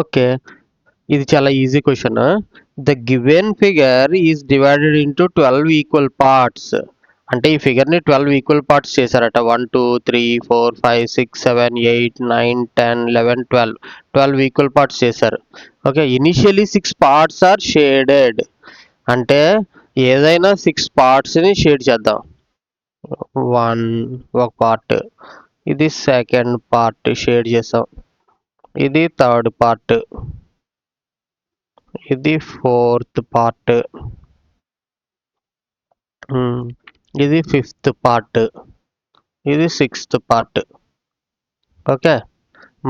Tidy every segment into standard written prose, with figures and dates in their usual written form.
Okay, ఇది చాలా easy question. The given figure is divided into 12 equal parts. అంటే ఈ ఫిగర్ని 12 ఈక్వల్ పార్ట్స్ చేశారట. 1 2 3 4 5 6 7 8 9 10 11 12 12 ఈక్వల్ పార్ట్స్ చేశారు. Okay, initially 6 parts are shaded. అంటే ఏదైనా 6 పార్ట్స్ని షేడ్ చేద్దాం. 1 ఒక పార్ట్, ఇది సెకండ్ పార్ట్ షేడ్ చేసాం, ఇది థర్డ్ పార్ట్, ఇది ఫోర్త్ పార్ట్, ఇది ఫిఫ్త్ పార్ట్, ఇది సిక్స్త్ పార్ట్. ఓకే,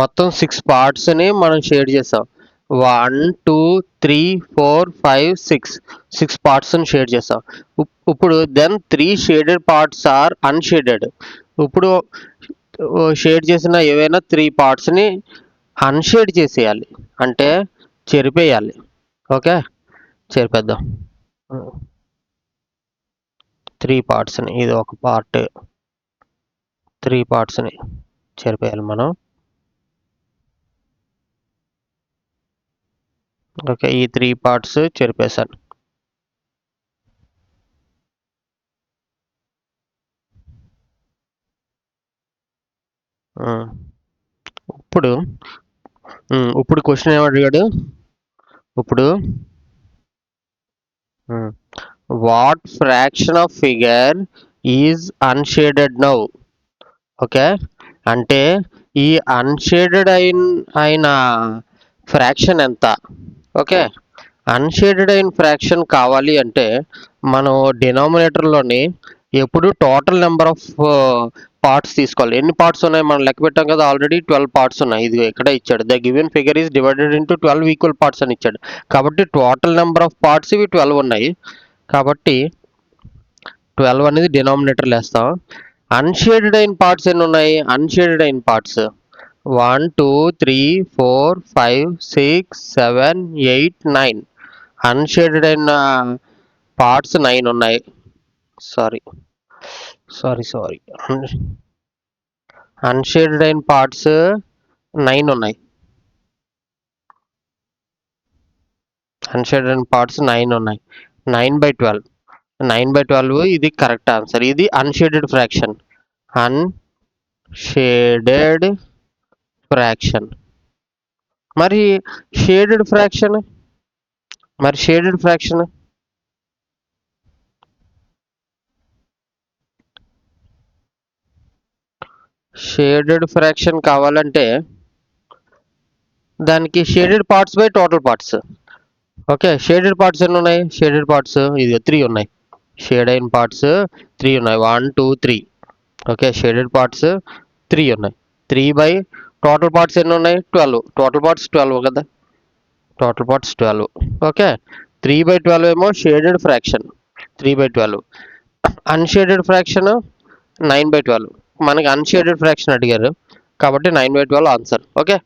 మొత్తం 6 పార్ట్స్ని మనం షేడ్ చేసాం. 1 2 3 4 5 6 6 పార్ట్స్ని షేడ్ చేసాం. ఇప్పుడు then 3 shaded parts are unshaded. ఇప్పుడు షేడ్ చేసిన ఏవైనా 3 పార్ట్స్ని అన్షేడ్ చేసేయాలి, అంటే చెరిపేయాలి. ఓకే, చెరిపేద్దాం. 3 పార్ట్స్ని, ఇది ఒక పార్ట్, 3 పార్ట్స్ని చెరిపేయాలి మనం. ఓకే, ఈ 3 పార్ట్స్ చెరిపేశాను. ఇప్పుడు ఇప్పుడు క్వశ్చన్ ఏమడిగాడు? ఇప్పుడు what fraction of figure is unshaded now. Okay, అంటే ఈ అన్షేడెడ్ అయిన ఫ్రాక్షన్ ఎంత? ఓకే, అన్షేడెడ్ అయిన ఫ్రాక్షన్ కావాలి అంటే మనం డినామినేటర్లోని ఎప్పుడు టోటల్ నెంబర్ ఆఫ్ పార్ట్స్ తీసుకోవాలి. ఎన్ని పార్ట్స్ ఉన్నాయి మనం లెక్క పెట్టాం కదా, ఆల్రెడీ 12 పార్ట్స్ ఉన్నాయి. ఇది ఇక్కడ ఇచ్చాడు, the given figure is divided into 12 equal parts అని ఇచ్చాడు. కాబట్టి టోటల్ నెంబర్ ఆఫ్ పార్ట్స్ ఇవి 12 ఉన్నాయి. కాబట్టి 12 అనేది డినామినేటర్లో వేస్తాం. అన్షేడెడ్ అయిన పార్ట్స్ ఎన్ని ఉన్నాయి? అన్షేడెడ్ అయిన పార్ట్స్ 1 2 3 4 5 6 7 8 9. అన్షేడెడ్ అయిన పార్ట్స్ 9 ఉన్నాయి. సారీ అన్షేడెడ్ అయిన పార్ట్స్ 9 ఉన్నాయి. అన్షేడెడ్ అయిన పార్ట్స్ 9 ఉన్నాయి. 9/12, 9/12 ఇది కరెక్ట్ ఆన్సర్. ఇది అన్షేడెడ్ ఫ్రాక్షన్, అన్షేడెడ్ ఫ్రాక్షన్. మరి షేడెడ్ ఫ్రాక్షన్, షేడెడ్ ఫ్రాక్షన్ కావాలంటే దానికి shaded parts by total parts. Okay, shaded parts ఎన్ని ఉన్నాయి? షేడెడ్ పార్ట్స్ ఇది 3 ఉన్నాయి. షేడ్ అయిన పార్ట్స్ 3 ఉన్నాయి. 1 2 3. ఓకే, షేడెడ్ పార్ట్స్ 3 ఉన్నాయి. 3 బై టోటల్ పార్ట్స్ ఎన్ని ఉన్నాయి? 12. టోటల్ పార్ట్స్ 12 కదా, టోటల్ పార్ట్స్ 12. ఓకే, 3/12 ఏమో షేడెడ్ ఫ్రాక్షన్, 3/12. Unshaded fraction 9/12. మనకి అన్షేడెడ్ ఫ్రాక్షన్ అడిగారు కాబట్టి 9/12 ఆన్సర్. ఓకే.